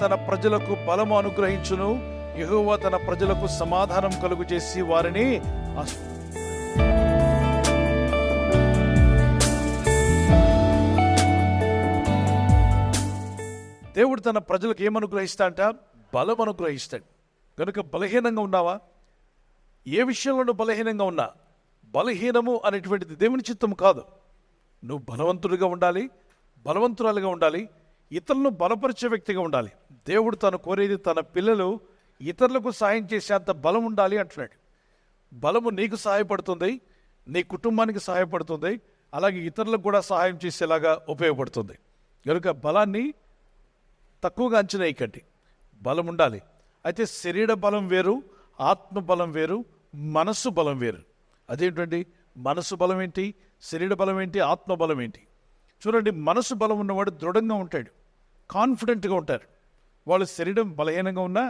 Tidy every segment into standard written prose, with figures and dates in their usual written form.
తన ప్రజలకు బలము అనుగ్రహించును, యెహోవా తన ప్రజలకు సమాధానం కలుగు చేసి వారిని దేవుడు తన ప్రజలకు ఏమనుగ్రహిస్తాడంట? బలం అనుగ్రహిస్తాడు. కనుక బలహీనంగా ఉన్నావా? ఏ విషయంలోనూ బలహీనంగా ఉన్నా, బలహీనము అనేటువంటిది దేవుని చిత్తం కాదు. నువ్వు బలవంతుడిగా ఉండాలి, బలవంతురాలుగా ఉండాలి, ఇతరులను బలపరిచే వ్యక్తిగా ఉండాలి. దేవుడు తను కోరేది తన పిల్లలు ఇతరులకు సాయం చేసేంత బలం ఉండాలి అంటున్నాడు. బలము నీకు సహాయపడుతుంది, నీ కుటుంబానికి సహాయపడుతుంది, అలాగే ఇతరులకు కూడా సహాయం చేసేలాగా ఉపయోగపడుతుంది. కనుక బలాన్ని తక్కువగా అంచనా వేయకండి. బలం ఉండాలి. అయితే శరీర బలం వేరు, ఆత్మ బలం వేరు, మనస్సు బలం వేరు. అదేంటండి? మనస్సు బలం ఏంటి, శరీర బలం ఏంటి, ఆత్మ బలం ఏంటి? చూడండి, మనసు బలం ఉన్నవాడు దృఢంగా ఉంటాడు, కాన్ఫిడెంట్గా ఉంటారు. వాళ్ళు శరీరం బలహీనంగా ఉన్నా,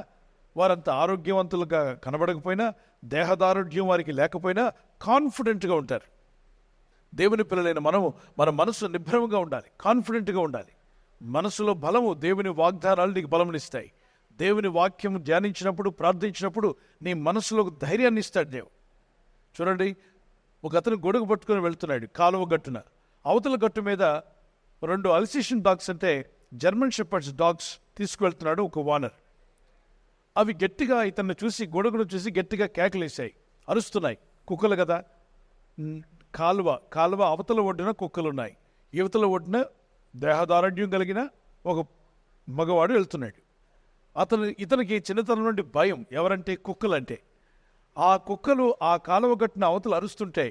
వారంత ఆరోగ్యవంతులుగా కనబడకపోయినా, దేహదారుఢ్యం వారికి లేకపోయినా కాన్ఫిడెంట్గా ఉంటారు. దేవుని పిల్లలైన మనము మన మనసు నిభ్రమంగా ఉండాలి, కాన్ఫిడెంట్గా ఉండాలి. మనసులో బలము, దేవుని వాగ్దానాలు నీకు బలమునిస్తాయి. దేవుని వాక్యం ధ్యానించినప్పుడు, ప్రార్థించినప్పుడు నీ మనసులో ధైర్యాన్ని ఇస్తాడు దేవుడు. చూడండి, ఒక అతను గొడుగు పట్టుకొని వెళ్తున్నాడు కాలువ గట్టున. అవతల గట్టు మీద 2 అల్సేషన్ డాగ్స్, అంటే జర్మన్ షెపర్డ్స్ డాగ్స్ తీసుకువెళ్తున్నాడు ఒక ఓనర్. అవి గట్టిగా ఇతన్ని చూసి, గొడుగును చూసి గట్టిగా కేకలేసాయి, అరుస్తున్నాయి. కుక్కలు కదా. కాలువ అవతల ఒడ్డున కుక్కలున్నాయి, యువతల ఒడ్డున దేహదారుఢ్యం కలిగిన ఒక మగవాడు వెళ్తున్నాడు. ఇతనికి చిన్నతనం నుండి భయం. ఎవరంటే? కుక్కలంటే. ఆ కుక్కలు ఆ కాలువ గట్టున అవతల అరుస్తుంటే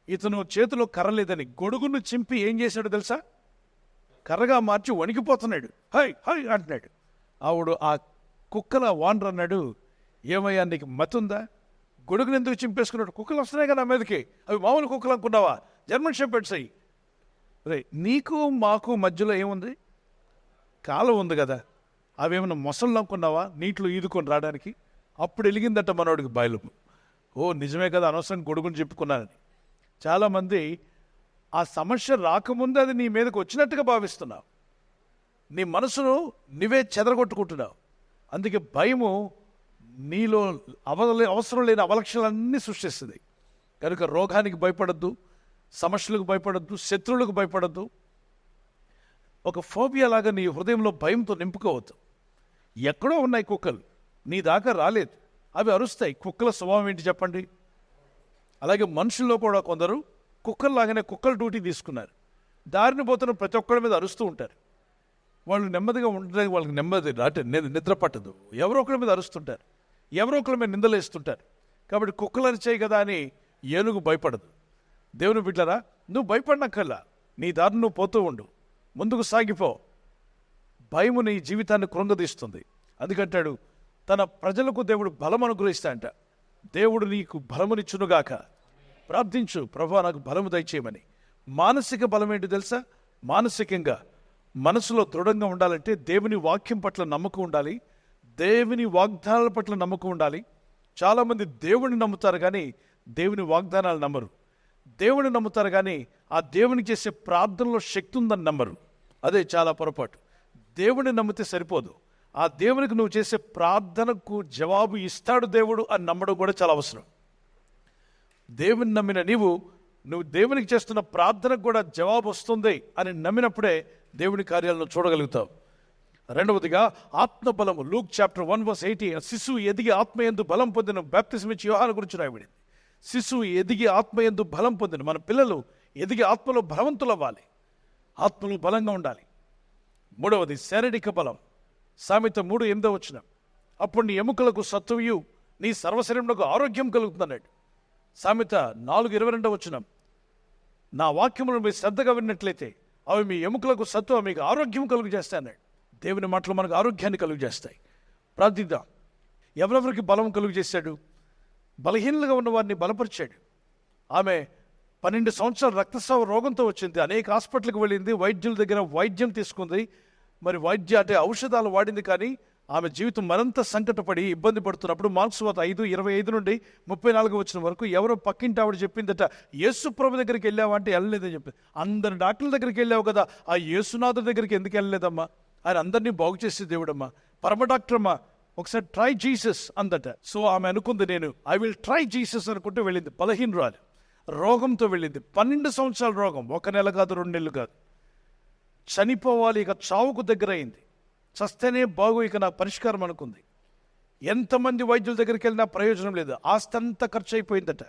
ఇతను చేతిలో కర్ర లేదని గొడుగును చింపి ఏం చేశాడు తెలుసా? కర్రగా మార్చి వణికిపోతున్నాడు. హై హై అంటున్నాడు. ఆవిడు ఆ కుక్కల ఓనర్ అన్నాడు, ఏమయ్యా నీకు మతుందా? గొడుగును ఎందుకు చింపేసుకున్నాడు? కుక్కలు వస్తున్నాయి కదా మీదకి, అవి మామూలు కుక్కలు అనుకున్నావా? జర్మన్ షెపర్డ్స్ అయ్యి. రే, నీకు మాకు మధ్యలో ఏముంది? కాలం ఉంది కదా. అవేమన్నా మొసళ్ళు అనుకున్నావా నీటిలో ఈదుకొని రావడానికి? అప్పుడు వెలిగిందట మనోడికి బయలు. ఓ నిజమే కదా, అనవసరం గొడుగుని చెప్పుకున్నానని. చాలామంది ఆ సమస్య రాకముందే అది నీ మీదకి వచ్చినట్టుగా భావిస్తున్నావు. నీ మనసును నువ్వే చెదరగొట్టుకుంటున్నావు. అందుకే భయము నీలో అవసరం లేని అవలక్షణాలన్నీ సృష్టిస్తుంది. కనుక రోగానికి భయపడద్దు, సమస్యలకు భయపడద్దు, శత్రువులకు భయపడద్దు. ఒక ఫోబియా లాగా నీ హృదయంలో భయంతో నింపుకోవద్దు. ఎక్కడో ఉన్నాయి కుక్కలు, నీ దాకా రాలేదు, అవి అరుస్తాయి. కుక్కల స్వభావం ఏంటి చెప్పండి? అలాగే మనుషుల్లో కూడా కొందరు కుక్కల్లాగానే కుక్కల డ్యూటీ తీసుకున్నారు. దారిని పోతున్న ప్రతి ఒక్కరి మీద అరుస్తూ ఉంటారు. వాళ్ళు నెమ్మదిగా ఉండడానికి వాళ్ళకి నెమ్మది నిద్ర పట్టదు. ఎవరో ఒకరి మీద అరుస్తుంటారు, ఎవరో ఒకరి మీద నిందలేస్తుంటారు. కాబట్టి కుక్కలు అరిచాయి కదా అని ఏనుగు భయపడదు. దేవుని బిడ్డలారా, నువ్వు భయపడినక్కల్లా నీ దారిని నువ్వు పోతూ ఉండు, ముందుకు సాగిపో. భయము నీ జీవితాన్ని కృంగదీస్తుంది. అందుకంటాడు, తన ప్రజలకు దేవుడు బలం అనుగ్రహిస్తాడంట. దేవుడు నీకు బలమునిచ్చునుగాక. ప్రార్థించు, ప్రభువా నాకు బలము దయచేయమని. మానసిక బలం ఏంటి తెలుసా? మానసికంగా మనసులో దృఢంగా ఉండాలంటే దేవుని వాక్యం పట్ల నమ్మకం ఉండాలి, దేవుని వాగ్దానాల పట్ల నమ్మకం ఉండాలి. చాలామంది దేవుని నమ్ముతారు కానీ దేవుని వాగ్దానాలు నమ్మరు. దేవుని నమ్ముతారు కానీ ఆ దేవునికి చేసే ప్రార్థనలో శక్తి ఉందని నమ్మరు. అదే చాలా పొరపాటు. దేవుని నమ్మితే సరిపోదు, ఆ దేవునికి నువ్వు చేసే ప్రార్థనకు జవాబు ఇస్తాడు దేవుడు అని నమ్మడం కూడా చాలా అవసరం. దేవుని నమ్మిన నువ్వు దేవునికి చేస్తున్న ప్రార్థనకు కూడా జవాబు వస్తుంది అని నమ్మినప్పుడే దేవుని కార్యాలను చూడగలుగుతావు. రెండవదిగా ఆత్మబలము. లూక్ చాప్టర్ 1:18, శిశువు ఎదిగి ఆత్మయందు బలం పొందిన, బాప్తిజం ఇచ్చి యోహాను గురించి రాయబడింది. శిశువు ఎదిగి ఆత్మయందు బలం పొందిన. మన పిల్లలు ఎదిగి ఆత్మలో బలవంతులు అవ్వాలి, ఆత్మలో బలంగా ఉండాలి. మూడవది శారీరక బలం. సామెత 3:8, అప్పుడు నీ ఎముకలకు సత్తువయు నీ సర్వశరీరమునకు ఆరోగ్యం కలుగుతుందన్నాడు. సామెత 4:22, నా వాక్యములను మీరు శ్రద్ధగా విన్నట్లయితే అవి మీ ఎముకలకు సత్తువ, మీకు ఆరోగ్యం కలుగు చేస్తాయి అన్నాడు. దేవుని మాటలు మనకు ఆరోగ్యాన్ని కలుగు చేస్తాయి. ప్రార్థిద్దాం. ఎవరెవరికి బలం కలుగు చేశాడు? బలహీనంగా ఉన్న వారిని బలపరిచాడు. ఆమె 12 సంవత్సరాలు రక్తస్రావ రోగంతో వచ్చింది. అనేక హాస్పిటల్కి వెళ్ళింది, వైద్యుల దగ్గర వైద్యం తీసుకుంది. మరి ఔషధాలు వాడింది. కానీ ఆమె జీవితం మరింత సంకటపడి ఇబ్బంది పడుతున్నప్పుడు మార్క్స్ వార్త 5:25 నుండి 34 వరకు ఎవరో పక్కింటి ఆవిడ చెప్పిందట, యేసు ప్రభు దగ్గరికి వెళ్ళావా అంటే వెళ్ళలేదని చెప్పింది. అందరి డాక్టర్ల దగ్గరికి వెళ్ళావు కదా, ఆ యేసునాథుడి దగ్గరికి ఎందుకు వెళ్ళలేదమ్మా? ఆయన అందరినీ బాగు చేసే దేవుడమ్మా, పరమ డాక్టర్ అమ్మా, ఒకసారి ట్రై జీసస్ అందట. సో ఆమె అనుకుంది, నేను ఐ విల్ ట్రై జీసస్ అనుకుంటూ వెళ్ళింది. బలహీనరాలు, రోగంతో వెళ్ళింది. 12 సంవత్సరాల రోగం, 1 నెల కాదు, 2 నెలలు కాదు. చనిపోవాలి, ఇక చావుకు దగ్గర అయింది. చస్తేనే బాగు, ఇక నా పరిష్కారం అనుకుంది. ఎంతమంది వైద్యుల దగ్గరికి వెళ్ళినా ప్రయోజనం లేదు. ఆస్తి అంతా ఖర్చు అయిపోయిందట.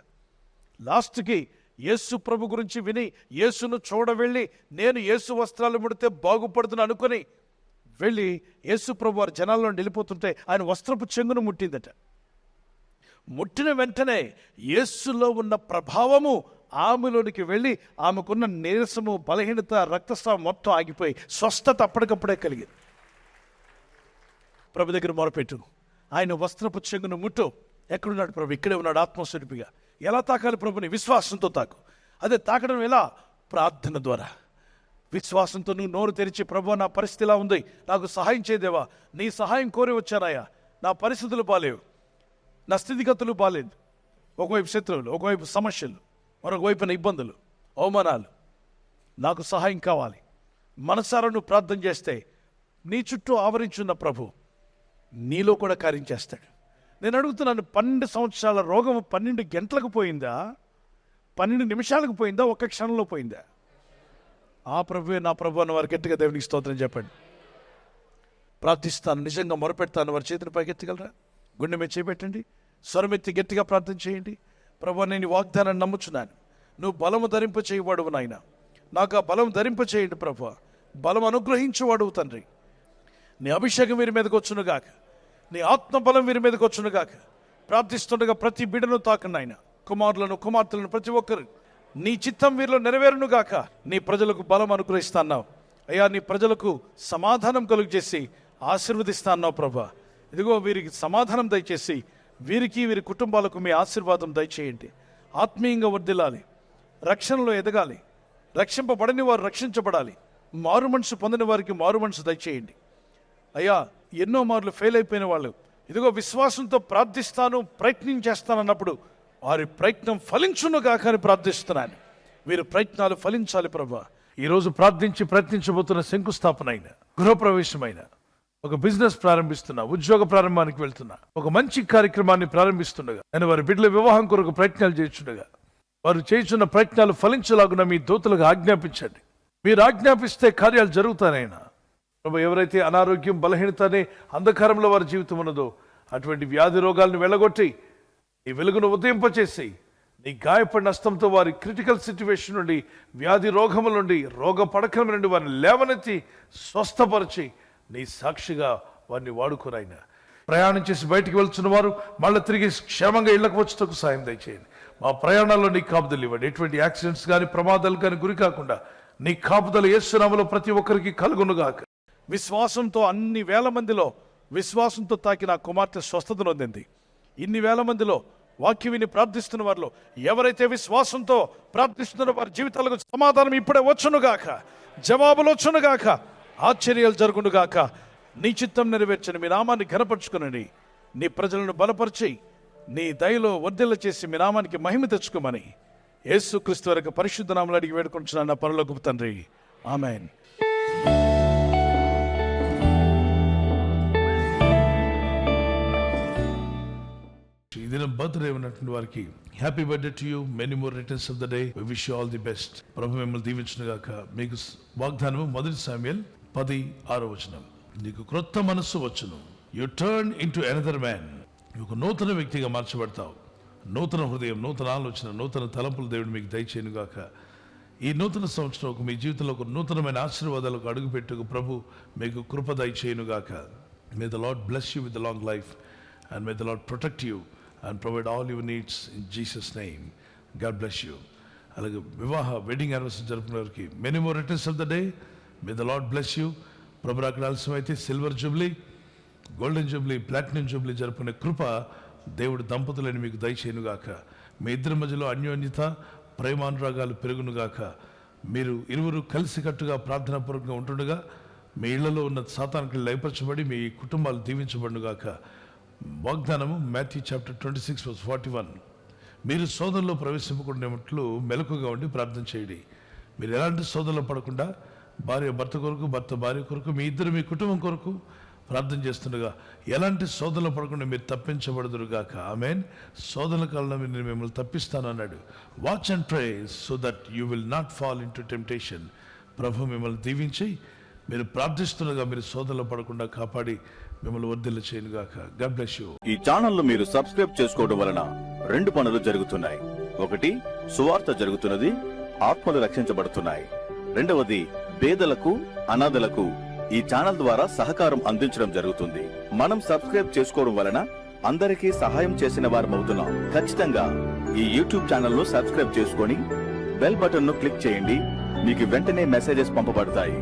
లాస్ట్కి యేసు ప్రభు గురించి విని యేసును చూడవెళ్ళి, నేను యేసు వస్త్రాలు ముడితే బాగుపడుతున్నా అనుకుని వెళ్ళి యేసు ప్రభు వారి జనాల్లో వెళ్ళిపోతుంటే ఆయన వస్త్రపు చెంగును ముట్టిందట. ముట్టిన వెంటనే యేసులో ఉన్న ప్రభావము ఆమెలోనికి వెళ్ళి ఆమెకున్న నీరసము, బలహీనత, రక్తస్రావం మొత్తం ఆగిపోయి స్వస్థత అప్పటికప్పుడే కలిగింది. ప్రభు దగ్గర మొరపెట్టు, ఆయన వస్త్రపు చెంగును ముట్టు. ఎక్కడున్నాడు ప్రభు? ఇక్కడే ఉన్నాడు ఆత్మస్వరూపిగా. ఎలా తాకాలి ప్రభుని? విశ్వాసంతో తాకు. అదే తాకడం ఎలా? ప్రార్థన ద్వారా. విశ్వాసంతో నువ్వు నోరు తెరిచి, ప్రభు నా పరిస్థితి ఇలా ఉంది, నాకు సహాయం చేయదేవా, నీ సహాయం కోరి వచ్చానాయా, నా పరిస్థితులు బాలేవు, నా స్థితిగతులు బాలేదు, ఒకవైపు శత్రువులు, ఒకవైపు సమస్యలు, మరొక వైపున ఇబ్బందులు, అవమానాలు, నాకు సహాయం కావాలి. మనసారా నువ్వు ప్రార్థన చేస్తే నీ చుట్టూ ఆవరించున్న ప్రభు నీలో కూడా కార్యం చేస్తాడు. నేను అడుగుతున్నాను, 12 సంవత్సరాల రోగం 12 గంటలకు పోయిందా? 12 నిమిషాలకు పోయిందా? 1 క్షణంలో పోయిందా? ఆ ప్రభువే నా ప్రభు అన్న వారు గట్టిగా దేవునికి స్తోత్రం చెప్పండి. ప్రార్థిస్తాను, నిజంగా మొరపెడతాను. వారి చేతిని పైకెత్తగలరా? గుండె మీద చేపెట్టండి, స్వరమెత్తి గట్టిగా ప్రార్థన చేయండి. ప్రభు, నేను వాగ్దానాన్ని నమ్ముచున్నాను, నువ్వు బలము ధరింప చేయవాడువు నాయన, నాకు ఆ బలం ధరింప చేయండి ప్రభు. బలం అనుగ్రహించేవాడువు తండ్రి. నీ అభిషేకం వీరి మీదకి వచ్చునుగాక, నీ ఆత్మబలం వీరి మీదకి వచ్చునుగాక. ప్రార్థిస్తుండగా ప్రతి బిడ్డను తాకండి ఆయన, కుమారులను, కుమార్తెలను, ప్రతి ఒక్కరు నీ చిత్తం వీరిలో నెరవేరునుగాక. నీ ప్రజలకు బలం అనుగ్రహిస్తాన్నావు అయ్యా, నీ ప్రజలకు సమాధానం కలుగు చేసి ఆశీర్వదిస్తాన్నావు ప్రభా. ఇదిగో వీరికి సమాధానం దయచేసి, వీరికి వీరి కుటుంబాలకు మీ ఆశీర్వాదం దయచేయండి. ఆత్మీయంగా వర్ధిల్లాలి, రక్షణలో ఎదగాలి, రక్షింపబడని వారు రక్షించబడాలి, మారు మనసు పొందిన వారికి మారు మనసు దయచేయండి అయ్యా. ఎన్నో మార్లు ఫెయిల్ అయిపోయిన వాళ్ళు ఇదిగో విశ్వాసంతో ప్రార్థిస్తాను, ప్రయత్నం చేస్తానన్నప్పుడు వారి ప్రయత్నం ఫలించునుగాక అని ప్రార్థిస్తున్నాను. వీరి ప్రయత్నాలు ఫలించాలి ప్రభా. ఈరోజు ప్రార్థించి ప్రయత్నించబోతున్న శంకుస్థాపన అయిన, గృహప్రవేశమైన, ఒక బిజినెస్ ప్రారంభిస్తున్నా, ఉద్యోగ ప్రారంభానికి వెళ్తున్నా, ఒక మంచి కార్యక్రమాన్ని ప్రారంభిస్తుండగా, నేను వారి బిడ్డల వివాహం కొరకు ప్రయత్నాలు చేస్తుండగా, వారు చేస్తున్న ప్రయత్నాలు ఫలించలాగున మీ దూతలకు ఆజ్ఞాపించండి. మీరు ఆజ్ఞాపిస్తే కార్యాలు జరుగుతానైనా ప్రభు. ఎవరైతే అనారోగ్యం, బలహీనత అనే అంధకారంలో వారి జీవితం ఉన్నదో అటువంటి వ్యాధి రోగాలను వెళ్ళగొట్టి నీ వెలుగును ఉదయింపచేసి, నీ గాయపడిన హస్తంతో వారి క్రిటికల్ సిచ్యువేషన్ నుండి, వ్యాధి రోగముల నుండి, రోగ పడకల నుండి వారిని లేవనెత్తి స్వస్థపరిచి నీ సాక్షిగా వారిని వాడుకోరాయినా. ప్రయాణం చేసి బయటికి వెళ్తున్న వారు మళ్ళీ తిరిగి క్షేమంగా ఇళ్లకు వచ్చేందుకు సాయం దయచేయండి. మా ప్రయాణాల్లో నీ కాపుదలు ఇవ్వండి. ఎటువంటి యాక్సిడెంట్స్ కానీ, ప్రమాదాలు కానీ గురి కాకుండా నీ కాపుదలు యేసు నామములో ప్రతి ఒక్కరికి కలుగునుగాక. విశ్వాసంతో అన్ని వేల మందిలో విశ్వాసంతో తాకిన కుమార్తె స్వస్థతను పొందింది. ఇన్ని వేల మందిలో వాక్యం విని ప్రార్థిస్తున్న వారిలో ఎవరైతే విశ్వాసంతో ప్రార్థిస్తున్నారో వారి జీవితాలకు సమాధానం ఇప్పుడే వచ్చునుగాక, జవాబులు వచ్చునుగాక, ఆశ్చర్యాలు జరుగునుగాక. నీ చిత్తం నెరవేర్చని మీ నామాన్ని ఘనపరుచుకునండి. నీ ప్రజలను బలపరిచి నీ దయలో వర్ధిల్ల చేసి మీ నామానికి మహిమ తెచ్చుకోమని యేసుక్రీస్తు వరకు పరిశుద్ధ నామములో అడిగి వేడుకుంటున్నాను నా పరలోకపు తండ్రి, ఆమేన్. ఈ దినం బర్త్డే ఉన్నటువంటి వారికి happy birthday to you, many more returns of the day. We wish you all the best. ప్రభు మిమ్మల్ని దీవించునుగాక. మీకు వాగ్దానము 1 శామ్యూయల్ 10:6 నీకు క్రొత్త మనస్సు వచ్చును. U turn into another man. ఒక నూతన వ్యక్తిగా మార్చబడతావు. నూతన హృదయం, నూతన ఆలోచన, నూతన తలంపులు దేవుడు మీకు దయచేయునుగాక. ఈ నూతన సంవత్సరం మీ జీవితంలో ఒక నూతనమైన ఆశీర్వాదాలకు అడుగుపెట్టుకు ప్రభు మీకు కృప దయచేయునుగాక. May the lord bless you with the long life and may the Lord protect you and provide all your needs in Jesus name. God bless you. అలాగే వివాహ వెడ్డింగ్ యానివర్సరీ జరుపుకునే వారికి many more returns of the day. May the lord bless you. ప్రభు రాకడ ఆలస్యం అయితే silver jubilee, golden jubilee, platinum jubilee జరుపుకునే కృప దేవుడు దంపతులని మీకు దయచేయునుగాక. మీ ఇద్దరి మధ్యలో అన్యోన్యత, ప్రేమానురాగాలు పెరుగునుగాక. మీరు ఇరువురు కలిసికట్టుగా ప్రార్థనాపూర్వకంగా ఉంటుండగా మీ ఇళ్లలో ఉన్న సాతానికి లయపరచబడి మీ కుటుంబాలు దీవించబడునుగాక. వాగ్దానము మాథ్యూ చాప్టర్ 26:41. మీరు శోధనలో ప్రవేశింపకుండాట్లు మెలకుగా ఉండి ప్రార్థన చేయండి. మీరు ఎలాంటి శోధనలో పడకుండా భార్య భర్త కొరకు, భర్త భార్య కొరకు, మీ ఇద్దరు మీ కుటుంబం కొరకు ప్రార్థన చేస్తుండగా ఎలాంటి శోధనలు పడకుండా మీరు తప్పించబడుదురుగాక. ఆమేన్. శోధనల కాలంలో నేను మిమ్మల్ని తప్పిస్తాను అన్నాడు. Watch and pray so that you will not fall into temptation. ప్రభు మిమ్మల్ని దీవించి మీరు ప్రార్థిస్తుండగా మీరు శోధనలు పడకుండా కాపాడి మిమ్మల్ని వర్ధిల్ల చేయనుగాక. God bless you. ఈ ఛానల్ మీరు సబ్స్క్రైబ్ చేసుకోవడం వలన 2 పనులు జరుగుతున్నాయి. ఒకటి, సువార్త జరుగుతున్నది, ఆత్మలు రక్షించబడుతున్నాయి. రెండవది, పేదలకు, అనాథలకు ఈ ఛానల్ ద్వారా సహకారం అందించడం జరుగుతుంది. మనం సబ్స్క్రైబ్ చేసుకోవడం వలన అందరికీ సహాయం చేసిన వారమవుతున్నాం. ఖచ్చితంగా ఈ యూట్యూబ్ ఛానల్ ను సబ్స్క్రైబ్ చేసుకొని బెల్ బటన్ ను క్లిక్ చేయండి. మీకు వెంటనే మెసేజెస్ పంపబడతాయి.